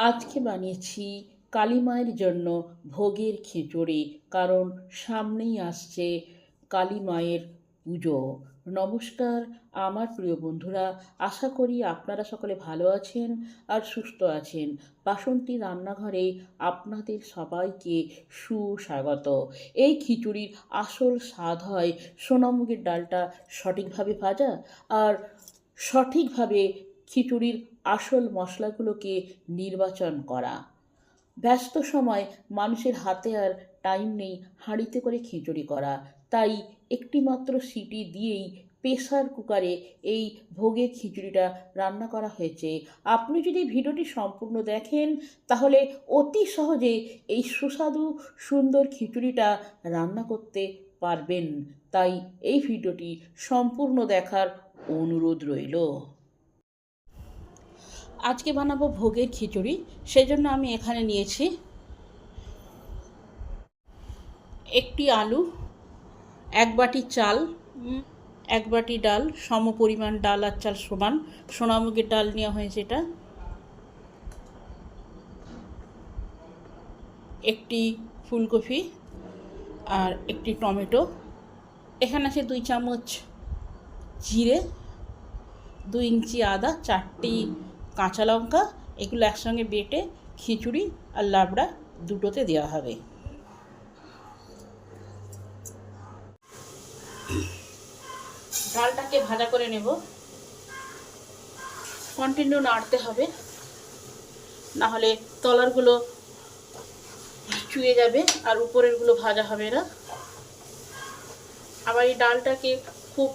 আজকে বানিয়েছি কালী মায়ের জন্য ভোগের খিচুড়ি, কারণ সামনেই আসছে কালী মায়ের পুজো। নমস্কার আমার প্রিয় বন্ধুরা, আশা করি আপনারা সকলে ভালো আছেন আর সুস্থ আছেন। বাসন্তী রান্নাঘরে আপনাদের সবাইকে সুস্বাগত। এই খিচুড়ির আসল স্বাদ হয় সোনামুগের ডালটা সঠিকভাবে ভাজা আর সঠিকভাবে খিচুড়ির আসল মশলাগুলোকে নির্বাচন করা। ব্যস্ত সময় মানুষের হাতে আর টাইম নেই হাঁড়িতে করে খিচুড়ি করা, তাই একটিমাত্র সিটি দিয়েই প্রেসার কুকারে এই ভোগের খিচুড়িটা রান্না করা হয়েছে। আপনি যদি ভিডিওটি সম্পূর্ণ দেখেন তাহলে অতি সহজে এই সুস্বাদু সুন্দর খিচুড়িটা রান্না করতে পারবেন। তাই এই ভিডিওটি সম্পূর্ণ দেখার অনুরোধ রইল। আজকে বানাবো ভোগের খিচুড়ি, সেজন্য আমি এখানে নিয়েছি একটি আলু, এক বাটি চাল, এক বাটি ডাল, সমপরিমাণ ডাল আর চাল সমান, সোনামুগের ডাল নেওয়া হয়েছে এটা, একটি ফুলকপি আর একটি টমেটো, এখানে আছে 2 চামচ জিরে, 2 ইঞ্চি আদা, 4টি কাঁচা লঙ্কা। এগুলো একসঙ্গে বেটে খিচুড়ি আর লাবড়া দুটোতে দেওয়া হবে। ডালটাকে ভাজা করে নেব, কন্টিনিউ নাড়তে হবে, না হলে তলারগুলো চুয়ে যাবে আর উপরেরগুলো ভাজা হবে না। আবার এই ডালটাকে খুব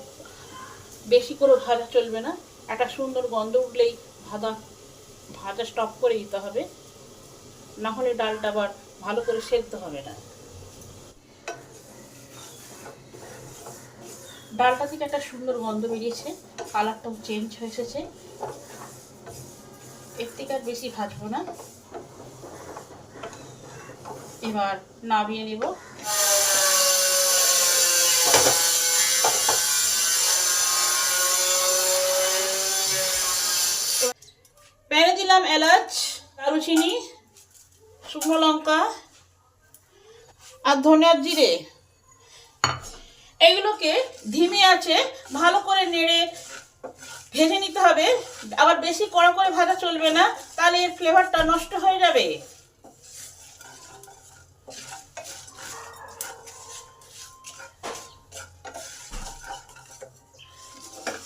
বেশি করে ভাজা চলবে না, একটা সুন্দর গন্ধ উঠলেই ভাজা স্টপ করে দিতে হবে, না হলে ডালটা আবার ভালো করে সেদ্ধ হবে না। ডালটা থেকে একটা সুন্দর গন্ধ বেরিয়েছে, কালারটাও চেঞ্জ হয়ে এসেছে। এর থেকে আর বেশি ভাজবো না, এবার নামিয়ে নেব। প্যানে দিলাম এলাচ, দারুচিনি, শুকনো লঙ্কা আর ধনিয়ার জিরে। এগুলোকে ধিমে আঁচে ভালো করে নেড়ে ভেজে নিতে হবে, আবার বেশি কড়া করে ভাজা চলবে না, তাহলে এর ফ্লেভারটা নষ্ট হয়ে যাবে।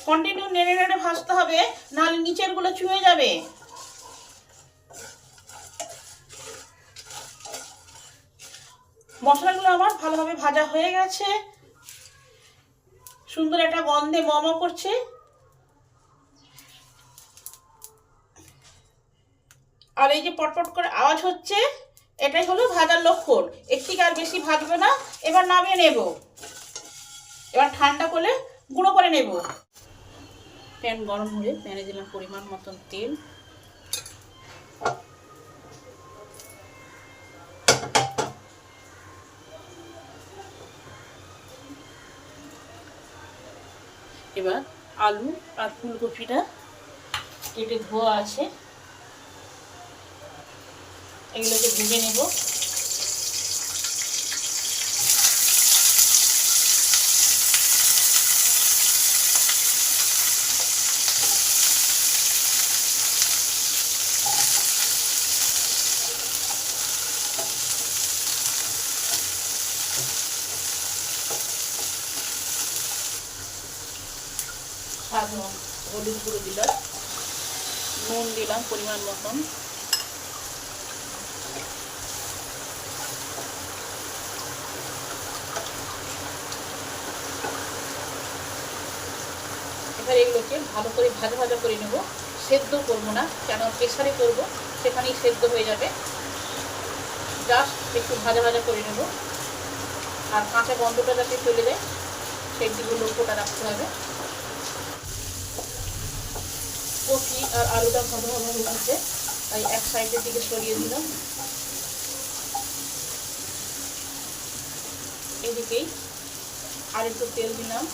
কন্টিনিউ নেড়ে নেড়ে ভাজতে হবে, নাহলে নিচের গুলো চুয়ে যাবে। মশলাগুলো আমার ভালোভাবে ভাজা হয়ে গেছে, সুন্দর একটা গন্ধে ম করছে। আর এই যে পটপট করে আওয়াজ হচ্ছে, এটাই হলো ভাজার লক্ষণ। এর থেকে আর বেশি ভাজবে না। এবার নামিয়ে নেব, এবার ঠান্ডা করে গুঁড়ো করে নেব। প্যান গরম হলে প্যানে দিলাম পরিমাণ মতন তেল, এবার আলু আর ফুলকপিটা কেটে ধোয়া আছে, এগুলোকে ভেজে নেব। স্বাদ হলুদ গুঁড়ো দিলাম, নুন দিলাম পরিমাণ মতন, এবার এগুলোকে ভালো করে ভাজা ভাজা করে নেব। সেদ্ধ করবো না, কেন প্রেসারে করবো, সেখানেই সেদ্ধ হয়ে যাবে। জাস্ট একটু ভাজা ভাজা করে নেব, আর কাঁচা গন্ধটা যাতে চলে যায় সেই দিকে লক্ষ্যটা রাখতে হবে। কপি আর আলুটা ভালোভাবে হয়ে গেছে, তাই এক সাইডের দিকে সরিয়ে দিলাম। এদিকেই আর একটু তেল দিলাম,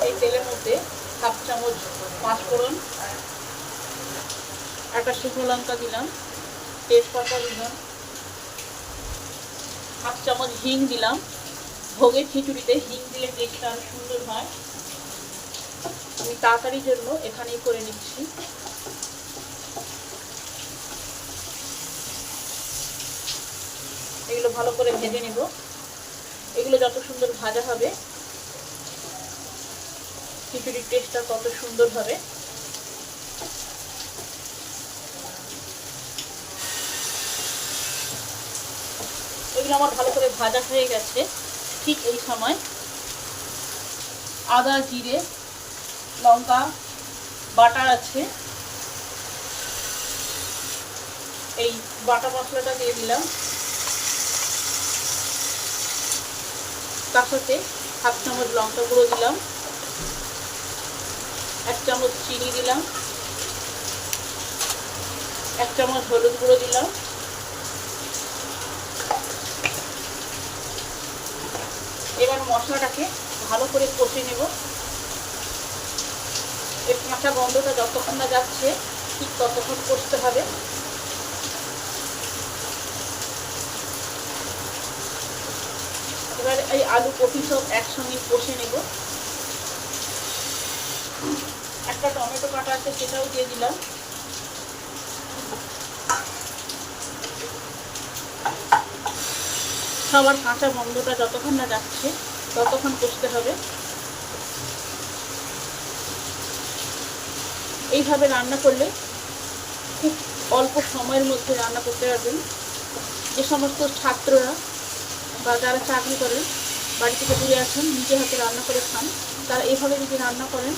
এই তেলের মধ্যে 1/2 চামচ পাঁচফোড়ন, একটা শুকনো লঙ্কা দিলাম, তেজপাতা দিলাম, 1 চামচ হিং দিলাম। ভোগের খিচুড়িতে হিং দিলে টেস্টটা আরো সুন্দর হয়। আমি তাড়াতাড়ির জন্য এখানেই করে নিচ্ছি। এগুলো ভালো করে ভেজে নেব। এগুলো যত সুন্দর ভাজা হবে খিচুড়ির টেস্টটা তত সুন্দর হবে। এগুলো আমার ভালো করে ভাজা হয়ে গেছে। ঠিক এই সময় আদা, জিরে, লঙ্কা বাটা আছে, এই বাটা মশলাটা দিয়ে দিলাম। তার সাথে 1/2 চামচ লঙ্কা গুঁড়ো দিলাম, 1 চামচ চিনি দিলাম, 1 চামচ হলুদ গুঁড়ো দিলাম। এবার মশলাটাকে ভালো করে কষে নেব। এর কাঁচা গন্ধটা যতক্ষণ না যাচ্ছে ঠিক ততক্ষণ কষতে হবে। এবার এই আলু কপি সব একসঙ্গে কষে নেব। একটা টমেটো কাটা আছে, সেটাও দিয়ে দিলাম। সবার কাঁচা গন্ধটা যতক্ষণ না যাচ্ছে ততক্ষণ কষতে হবে। এইভাবে রান্না করলে খুব অল্প সময়ের মধ্যে রান্না করতে পারবেন। যে সমস্ত ছাত্ররা বা যারা চাকরি করেন, বাড়ি থেকে দূরে আসেন, নিজে হাতে রান্না করে খান, তারা এইভাবে যদি রান্না করেন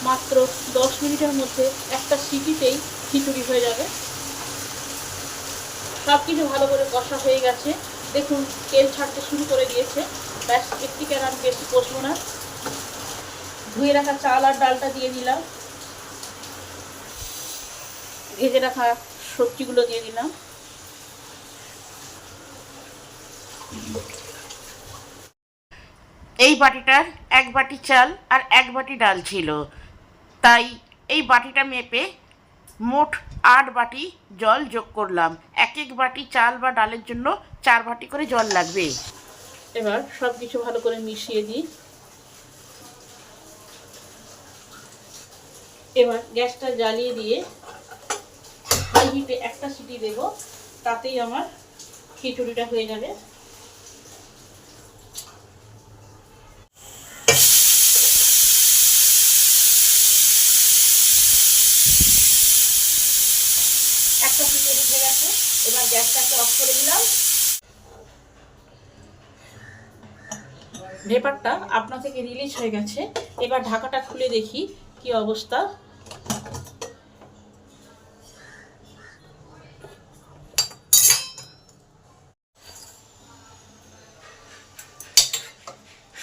মাত্র 10 মিনিটের মধ্যে একটা সিটিতেই খিচুড়ি হয়ে যাবে। সব কিছু ভালো করে কষা হয়ে গেছে, দেখুন তেল ছাড়তে শুরু করে দিয়েছে। ব্যাস, একটিকে আর আমি বেশি কষবো না। ধুয়ে রাখা চাল আর ডালটা দিয়ে দিলাম, ভেজে রাখা সবজিগুলো দিয়ে দিলাম। এই বাটিটার 1 বাটি চাল আর 1 বাটি ডাল ছিল, তাই এই বাটিটা মেপে মোট 8 বাটি জল যোগ করলাম। 1 বাটি চাল বা ডালের জন্য 4 বাটি করে জল লাগবে। এবার সব কিছু ভালো করে মিশিয়ে দিই। এবার গ্যাসটা জ্বালিয়ে দিয়ে হাই হিটে একটা সিটি দেব, তাতেই আমার খিচুড়িটা হয়ে যাবে। একটা সিটি উঠে গেছে, এবার গ্যাসটাকে অফ করে দিলাম। ভেপারটা আপনা থেকে রিলিজ হয়ে গেছে। এবার ঢাকাটা খুলে দেখি কি অবস্থা।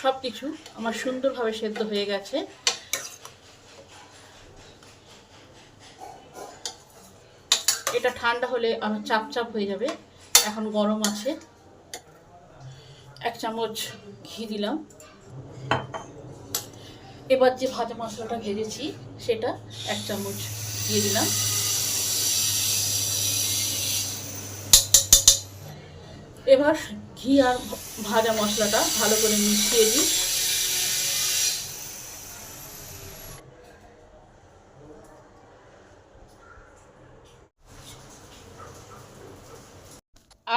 সব কিছু আমার সুন্দরভাবে সেদ্ধ হয়ে গেছে। এটা ঠান্ডা হলে আমার চাপ চাপ হয়ে যাবে, এখন গরম আছে। 1 চামচ ঘি দিলাম। এবার যে ভাজা মশলাটা ভেজেছি সেটা 1 চামচ দিয়ে দিলাম। এবার ঘি আর ভাজা মশলাটা ভালো করে মিশিয়ে দিই।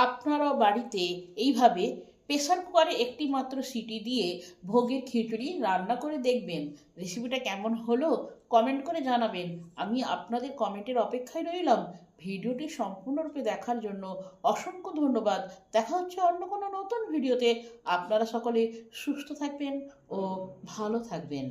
আপনারা বাড়িতে এইভাবে প্রেসার কুকারে একটি মাত্র সিটি দিয়ে ভোগের খিচুড়ি রান্না করে দেখবেন। রেসিপিটা কেমন হলো কমেন্ট করে জানাবেন। আমি আপনাদের কমেন্টের অপেক্ষায় রইলাম। ভিডিওটি সম্পূর্ণরূপে দেখার জন্য অসংখ্য ধন্যবাদ। দেখা হচ্ছে অন্য কোনো নতুন ভিডিওতে। আপনারা সকলে সুস্থ থাকবেন ও ভালো থাকবেন।